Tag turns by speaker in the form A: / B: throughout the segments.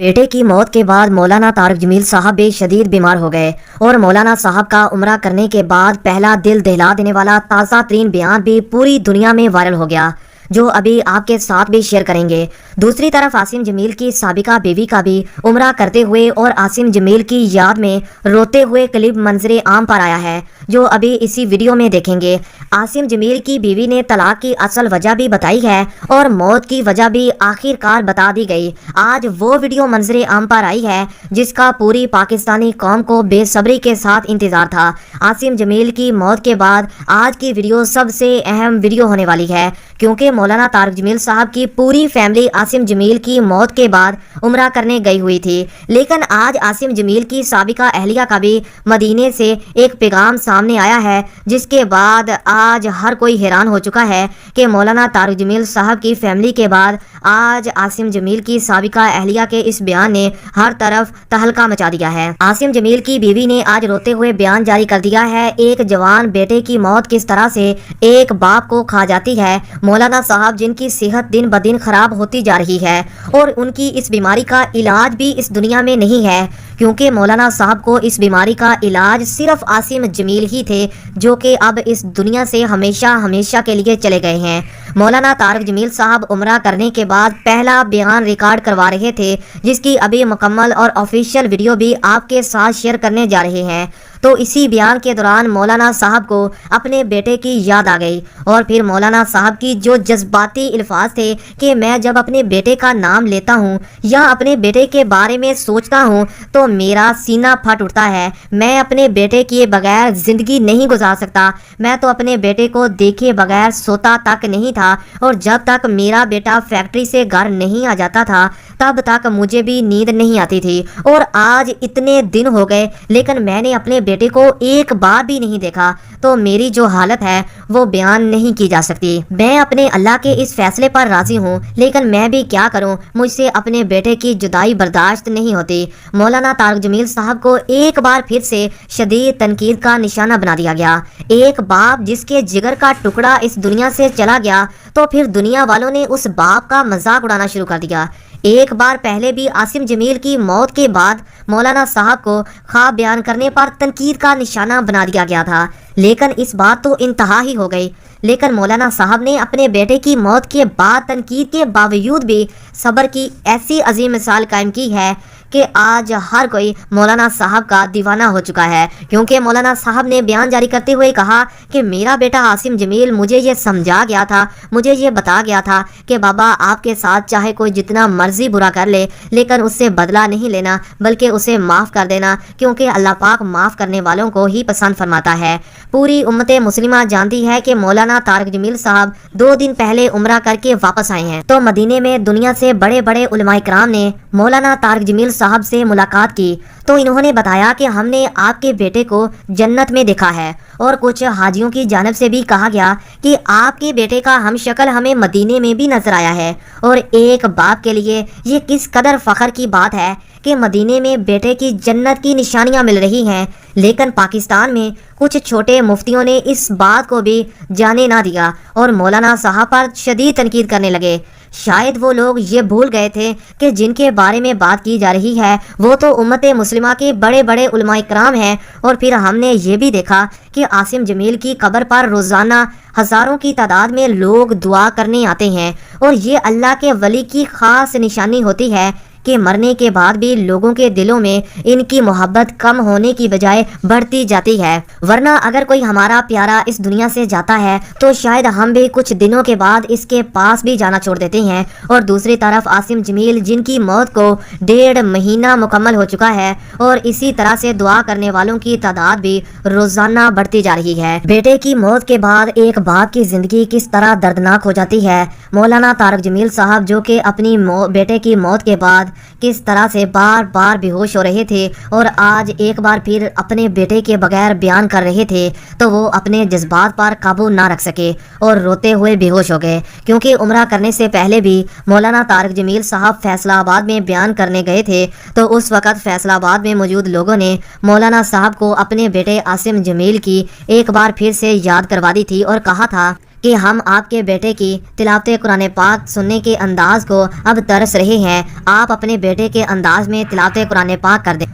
A: بیٹے کی موت کے بعد مولانا طارق جمیل صاحب بھی شدید بیمار ہو گئے اور مولانا صاحب کا عمرہ کرنے کے بعد پہلا دل دہلا دینے والا تازہ ترین بیان بھی پوری دنیا میں وائرل ہو گیا، جو ابھی آپ کے ساتھ بھی شیئر کریں گے۔ دوسری طرف عاصم جمیل کی سابقہ بیوی کا بھی عمرہ کرتے ہوئے اور عاصم جمیل کی یاد میں روتے ہوئے کلپ منظر عام پر آیا ہے، جو ابھی اسی ویڈیو میں دیکھیں گے۔ عاصم جمیل کی بیوی نے طلاق کی اصل وجہ بھی بتائی ہے اور موت کی وجہ بھی آخر کار بتا دی گئی۔ آج وہ ویڈیو منظر عام پر آئی ہے جس کا پوری پاکستانی قوم کو بے صبری کے ساتھ انتظار تھا۔ عاصم جمیل کی موت کے بعد آج کی ویڈیو سب سے اہم ویڈیو ہونے والی ہے، کیونکہ مولانا طارق جمیل صاحب کی پوری فیملی عاصم جمیل کی موت کے بعد عمرہ کرنے گئی ہوئی تھی، لیکن آج عاصم جمیل کی سابقہ اہلیہ کا بھی مدینے سے ایک پیغام سامنے آیا ہے، جس کے بعد آج ہر کوئی حیران ہو چکا ہے کہ مولانا طارق جمیل صاحب کی فیملی کے بعد آج عاصم جمیل کی سابقہ اہلیہ کے اس بیان نے ہر طرف تہلکہ مچا دیا ہے۔ عاصم جمیل کی بیوی نے آج روتے ہوئے بیان جاری کر دیا ہے، ایک جوان بیٹے کی موت کس طرح سے ایک باپ کو کھا جاتی ہے۔ مولانا صاحب جن کی صحت دن بدن خراب ہوتی جا رہی ہے اور ان کی اس بیماری کا علاج بھی اس دنیا میں نہیں ہے، کیونکہ مولانا صاحب کو اس بیماری کا علاج صرف عاصم جمیل ہی تھے، جو کہ اب اس دنیا سے ہمیشہ کے لیے چلے گئے ہیں۔ مولانا طارق جمیل صاحب عمرہ کرنے کے بعد پہلا بیان ریکارڈ کروا رہے تھے، جس کی ابھی مکمل اور آفیشیل ویڈیو بھی آپ کے ساتھ شیئر کرنے جا رہے ہیں۔ تو اسی بیان کے دوران مولانا صاحب کو اپنے بیٹے کی یاد آ گئی، اور پھر مولانا صاحب کی جو جذباتی الفاظ تھے کہ میں جب اپنے بیٹے کا نام لیتا ہوں یا اپنے بیٹے کے بارے میں سوچتا ہوں تو میرا سینہ پھٹ اٹھتا ہے، میں اپنے بیٹے کے بغیر زندگی نہیں گزار سکتا، میں تو اپنے بیٹے کو دیکھے بغیر سوتا تک نہیں تھا، اور جب تک میرا بیٹا فیکٹری سے گھر نہیں آ جاتا تھا تب تک مجھے بھی نیند نہیں آتی تھی، اور آج اتنے دن ہو گئے لیکن میں نے اپنے بیٹے کو ایک بار بھی نہیں دیکھا، تو میری جو حالت ہے وہ بیان نہیں کی جا سکتی۔ میں اپنے اللہ کے اس فیصلے پر راضی ہوں، لیکن میں بھی کیا کروں، مجھ سے اپنے بیٹے کی جدائی برداشت نہیں ہوتی۔ مولانا طارق جمیل صاحب کو ایک بار پھر سے شدید تنقید کا نشانہ بنا دیا گیا۔ ایک باپ جس کے جگر کا ٹکڑا اس دنیا سے چلا گیا تو پھر دنیا والوں نے اس باپ کا مذاق اڑانا شروع کر دیا۔ ایک بار پہلے بھی عاصم جمیل کی موت کے بعد مولانا صاحب کو خواب بیان کرنے پر تنقید کا نشانہ بنا دیا گیا تھا، لیکن اس بات تو انتہا ہی ہو گئی۔ لیکن مولانا صاحب نے اپنے بیٹے کی موت کے بعد تنقید کے باوجود بھی صبر کی ایسی عظیم مثال قائم کی ہے کہ آج ہر کوئی مولانا صاحب کا دیوانہ ہو چکا ہے، کیونکہ مولانا صاحب نے بیان جاری کرتے ہوئے کہا کہ میرا بیٹا عاصم جمیل مجھے یہ سمجھا گیا تھا، مجھے یہ بتا گیا تھا کہ بابا آپ کے ساتھ چاہے کوئی جتنا مرضی برا کر لے لیکن اس سے بدلہ نہیں لینا بلکہ اسے معاف کر دینا، کیونکہ اللہ پاک معاف کرنے والوں کو ہی پسند فرماتا ہے۔ پوری امت مسلمہ جانتی ہے کہ مولانا طارق جمیل صاحب 2 دن پہلے عمرہ کر کے واپس آئے ہیں، تو مدینے میں دنیا سے بڑے بڑے علماء کرام نے مولانا طارق جمیل صاحب سے ملاقات کی، تو انہوں نے بتایا کہ ہم نے آپ کے بیٹے کو جنت میں دیکھا ہے، اور کچھ حاجیوں کی جانب سے بھی کہا گیا کہ آپ کے بیٹے کا ہم شکل ہمیں مدینے میں بھی نظر آیا ہے، اور ایک باپ کے لیے یہ کس قدر فخر کی بات ہے کہ مدینے میں بیٹے کی جنت کی نشانیاں مل رہی ہیں، لیکن پاکستان میں کچھ چھوٹے مفتیوں نے اس بات کو بھی جانے نہ دیا اور مولانا صاحب پر شدید تنقید کرنے لگے۔ شاید وہ لوگ یہ بھول گئے تھے کہ جن کے بارے میں بات کی جا رہی ہے وہ تو امت مسلمہ کے بڑے بڑے علماء کرام ہیں، اور پھر ہم نے یہ بھی دیکھا کہ عاصم جمیل کی قبر پر روزانہ ہزاروں کی تعداد میں لوگ دعا کرنے آتے ہیں، اور یہ اللہ کے ولی کی خاص نشانی ہوتی ہے کہ مرنے کے بعد بھی لوگوں کے دلوں میں ان کی محبت کم ہونے کی بجائے بڑھتی جاتی ہے، ورنہ اگر کوئی ہمارا پیارا اس دنیا سے جاتا ہے تو شاید ہم بھی کچھ دنوں کے بعد اس کے پاس بھی جانا چھوڑ دیتے ہیں۔ اور دوسری طرف عاصم جمیل جن کی موت کو 1.5 مہینہ مکمل ہو چکا ہے، اور اسی طرح سے دعا کرنے والوں کی تعداد بھی روزانہ بڑھتی جا رہی ہے۔ بیٹے کی موت کے بعد ایک باپ کی زندگی کس طرح دردناک ہو جاتی ہے۔ مولانا طارق جمیل صاحب جو کہ اپنی بیٹے کی موت کے بعد کس طرح سے بار بار بے ہوش ہو رہے تھے اور آج ایک بار پھر اپنے بیٹے کے بغیر بیان کر رہے تھے، تو وہ اپنے جذبات پر قابو نہ رکھ سکے اور روتے ہوئے بے ہوش ہو گئے، کیونکہ عمرہ کرنے سے پہلے بھی مولانا طارق جمیل صاحب فیصلہ آباد میں بیان کرنے گئے تھے، تو اس وقت فیصلہ آباد میں موجود لوگوں نے مولانا صاحب کو اپنے بیٹے عاصم جمیل کی ایک بار پھر سے یاد کروا دی تھی اور کہا تھا کہ ہم آپ کے بیٹے کی تلاوت قرآن پاک سننے کے انداز کو اب ترس رہے ہیں، آپ اپنے بیٹے کے انداز میں تلاوت قرآن پاک کر دیں۔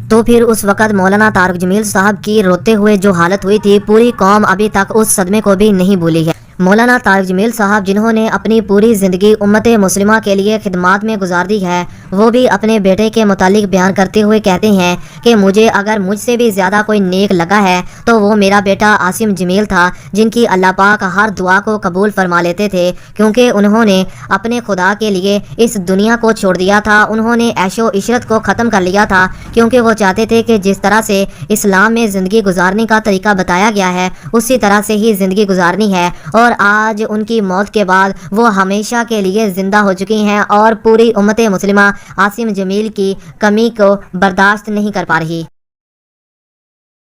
A: تو پھر اس وقت مولانا طارق جمیل صاحب کی روتے ہوئے جو حالت ہوئی تھی، پوری قوم ابھی تک اس صدمے کو بھی نہیں بھولی ہے۔ مولانا طارق جمیل صاحب جنہوں نے اپنی پوری زندگی امت مسلمہ کے لیے خدمات میں گزار دی ہے، وہ بھی اپنے بیٹے کے متعلق بیان کرتے ہوئے کہتے ہیں کہ مجھے اگر مجھ سے بھی زیادہ کوئی نیک لگا ہے تو وہ میرا بیٹا عاصم جمیل تھا، جن کی اللہ پاک ہر دعا کو قبول فرما لیتے تھے، کیونکہ انہوں نے اپنے خدا کے لیے اس دنیا کو چھوڑ دیا تھا، انہوں نے عیش و عشرت کو ختم کر لیا تھا، کیونکہ وہ چاہتے تھے کہ جس طرح سے اسلام میں زندگی گزارنے کا طریقہ بتایا گیا ہے اسی طرح سے ہی زندگی گزارنی ہے، اور آج ان کی موت کے بعد وہ ہمیشہ کے لیے زندہ ہو چکی ہیں اور پوری امت مسلمہ عاصم جمیل کی کمی کو برداشت نہیں کر پا رہی۔